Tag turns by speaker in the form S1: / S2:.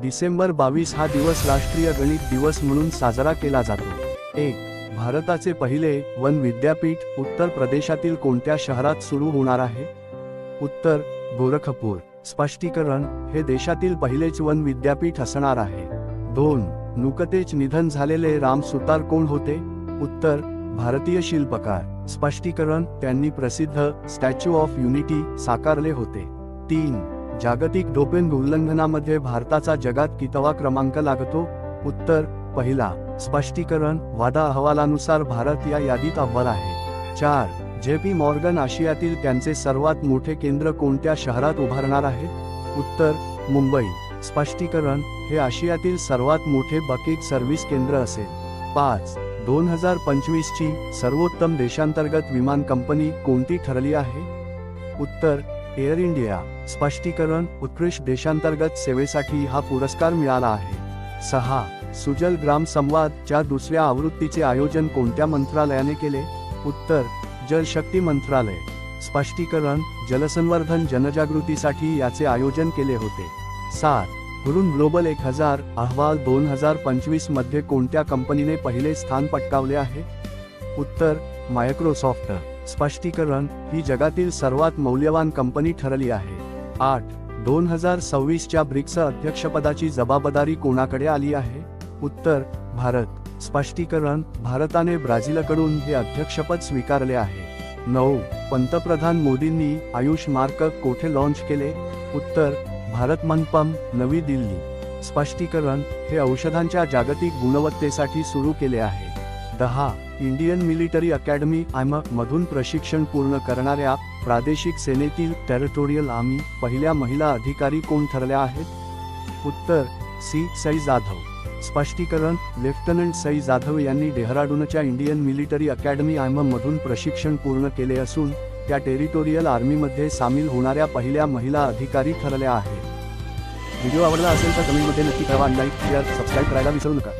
S1: डिसेंबर 22 हा दिवस राष्ट्रीय गणित दिवस म्हणून साजरा केला जातो. 1. भारताचे पहिले वन विद्यापीठ उत्तर प्रदेशातील कोणत्या शहरात सुरू होणार आहे? उत्तर गोरखपूर. स्पष्टीकरण: हे देशातील पहिलेच वन विद्यापीठ असणार आहे. 2. नुकतेच निधन झालेले राम सुतार कोण होते? उत्तर भारतीय शिल्पकार. स्पष्टीकरण: त्यांनी प्रसिद्ध स्टॅच्यू ऑफ युनिटी साकारले होते. 3. जागतिक डोपिंग उल्लंघनामध्ये भारताचा जगात कितवा क्रमांक लागतो? उत्तर पहिला. स्पष्टीकरण: वादा अहवालानुसार भारत या यादीत अव्वल आहे. 4. JP मॉर्गन आशियातील त्यांचे सर्वात मोठे केंद्र कोणत्या शहरात उभारणार आहे? उत्तर मुंबई. स्पष्टीकरण: हे आशियातील सर्वात मोठे बकेट सर्व्हिस केंद्र असेल. 5. 2025 ची सर्वोत्तम देशांतर्गत विमान कंपनी कोणती ठरली आहे? उत्तर एअर इंडिया. स्पष्टीकरण: उत्कृष्ट देशांतर्गत सेवेसाठी हा पुरस्कार मिळाला आहे. 6. सुजल ग्राम संवाद च्या दुसऱ्या आवृत्तीचे आयोजन कोणत्या मंत्रालयाने केले? उत्तर जलशक्ती मंत्रालय. स्पष्टीकरण: जलसंवर्धन जनजागृतीसाठी याचे आयोजन केले होते. 7. हुरून ग्लोबल 1000 अहवाल 2025 मध्ये कोणत्या कंपनीने पहिले स्थान पटकावले आहे? उत्तर मायक्रोसॉफ्ट. स्पष्टीकरण: ही जगातील सर्वात मौल्यवान कंपनी ठरली आहे. 8. 2026 च्या ब्रिक्स अध्यक्षपदाची जबाबदारी कोणाकडे आली आहे? उत्तर भारत. स्पष्टीकरण: भारताने ब्राझीलकडून हे अध्यक्षपद स्वीकारले आहे. 9. पंतप्रधान मोदींनी आयुष मार्क कोठे लॉन्च केले? उत्तर भारत मनपम, नवी दिल्ली. स्पष्टीकरण: हे औषधांच्या जागतिक गुणवत्तेसाठी सुरू केले आहे. 10. इंडियन मिलिटरी अकॅडमी मधून प्रशिक्षण पूर्ण करणाऱ्या प्रादेशिक सेनेतील टेरिटोरियल आर्मी पहिल्या महिला अधिकारी कोण ठरल्या आहेत? उत्तर सई जाधव. स्पष्टीकरण: लेफ्टनंट सई जाधव यांनी डेहराडूनच्या इंडियन मिलिटरी अकॅडमी मधून प्रशिक्षण पूर्ण केले असून त्या टेरिटोरियल आर्मीमध्ये सामील होणाऱ्या पहिल्या महिला अधिकारी ठरल्या आहेत. व्हिडिओ आवडला असेल तर कमेंटमध्ये नक्की कळवा आणि लाईक, शेअर, सबस्क्राईब करायला विसरू नका.